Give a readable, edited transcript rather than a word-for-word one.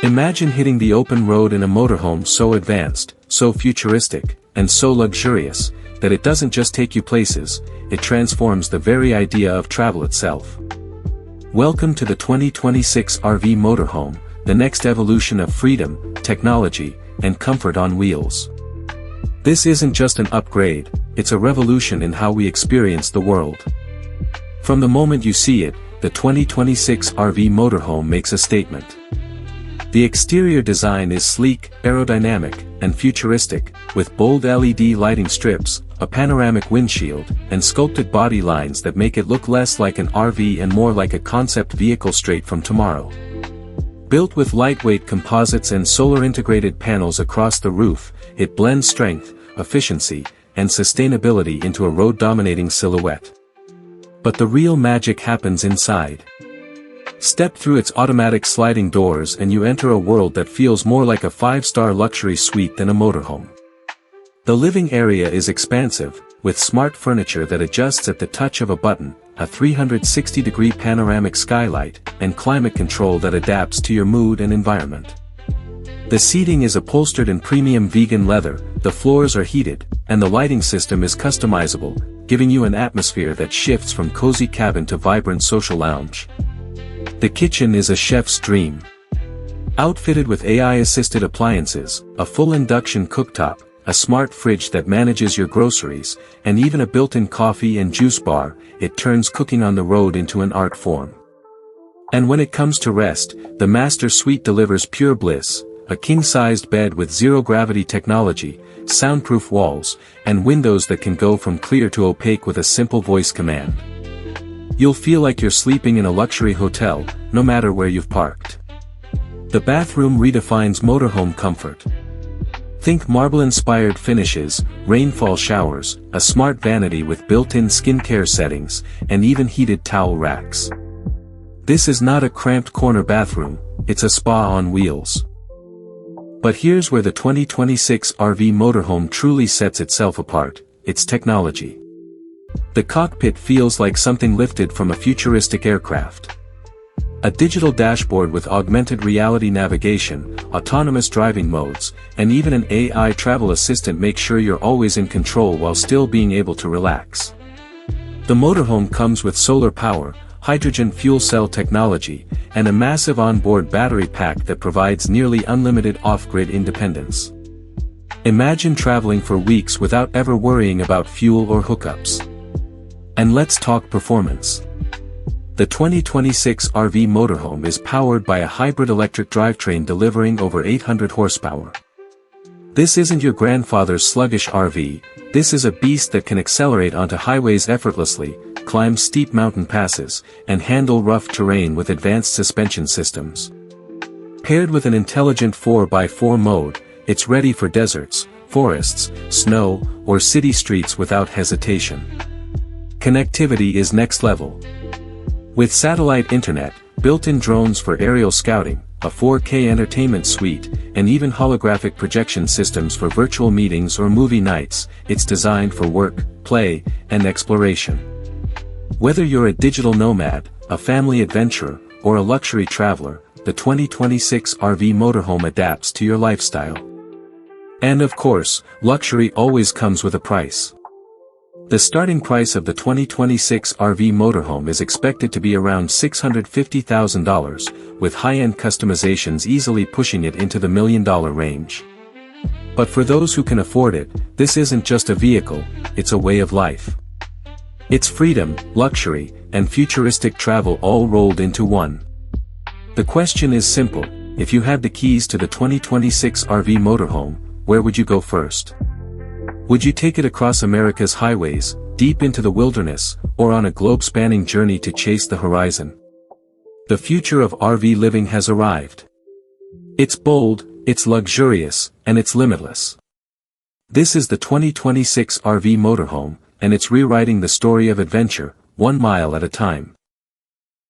Imagine hitting the open road in a motorhome so advanced, so futuristic, and so luxurious, that it doesn't just take you places, it transforms the very idea of travel itself. Welcome to the 2026 RV Motorhome, the next evolution of freedom, technology, and comfort on wheels. This isn't just an upgrade, it's a revolution in how we experience the world. From the moment you see it, the 2026 RV Motorhome makes a statement. The exterior design is sleek, aerodynamic, and futuristic, with bold LED lighting strips, a panoramic windshield, and sculpted body lines that make it look less like an RV and more like a concept vehicle straight from tomorrow. Built with lightweight composites and solar-integrated panels across the roof, it blends strength, efficiency, and sustainability into a road-dominating silhouette. But the real magic happens inside. Step through its automatic sliding doors and you enter a world that feels more like a 5-star luxury suite than a motorhome. The living area is expansive, with smart furniture that adjusts at the touch of a button, a 360-degree panoramic skylight, and climate control that adapts to your mood and environment. The seating is upholstered in premium vegan leather, the floors are heated, and the lighting system is customizable, giving you an atmosphere that shifts from cozy cabin to vibrant social lounge. The kitchen is a chef's dream. Outfitted with AI-assisted appliances, a full induction cooktop, a smart fridge that manages your groceries, and even a built-in coffee and juice bar, it turns cooking on the road into an art form. And when it comes to rest, the master suite delivers pure bliss, a king-sized bed with zero-gravity technology, soundproof walls, and windows that can go from clear to opaque with a simple voice command. You'll feel like you're sleeping in a luxury hotel, no matter where you've parked. The bathroom redefines motorhome comfort. Think marble-inspired finishes, rainfall showers, a smart vanity with built-in skincare settings, and even heated towel racks. This is not a cramped corner bathroom, it's a spa on wheels. But here's where the 2026 RV Motorhome truly sets itself apart, its technology. The cockpit feels like something lifted from a futuristic aircraft. A digital dashboard with augmented reality navigation, autonomous driving modes, and even an AI travel assistant make sure you're always in control while still being able to relax. The motorhome comes with solar power, hydrogen fuel cell technology, and a massive onboard battery pack that provides nearly unlimited off-grid independence. Imagine traveling for weeks without ever worrying about fuel or hookups. And let's talk performance. The 2026 RV Motorhome is powered by a hybrid electric drivetrain delivering over 800 horsepower. This isn't your grandfather's sluggish RV, this is a beast that can accelerate onto highways effortlessly, climb steep mountain passes, and handle rough terrain with advanced suspension systems. Paired with an intelligent 4x4 mode, it's ready for deserts, forests, snow, or city streets without hesitation. Connectivity is next level. With satellite internet, built-in drones for aerial scouting, a 4K entertainment suite, and even holographic projection systems for virtual meetings or movie nights, it's designed for work, play, and exploration. Whether you're a digital nomad, a family adventurer, or a luxury traveler, the 2026 RV Motorhome adapts to your lifestyle. And of course, luxury always comes with a price. The starting price of the 2026 RV Motorhome is expected to be around $650,000, with high-end customizations easily pushing it into the $1 million range. But for those who can afford it, this isn't just a vehicle, it's a way of life. It's freedom, luxury, and futuristic travel all rolled into one. The question is simple, if you had the keys to the 2026 RV Motorhome, where would you go first? Would you take it across America's highways, deep into the wilderness, or on a globe-spanning journey to chase the horizon? The future of RV living has arrived. It's bold, it's luxurious, and it's limitless. This is the 2026 RV Motorhome, and it's rewriting the story of adventure, 1 mile at a time.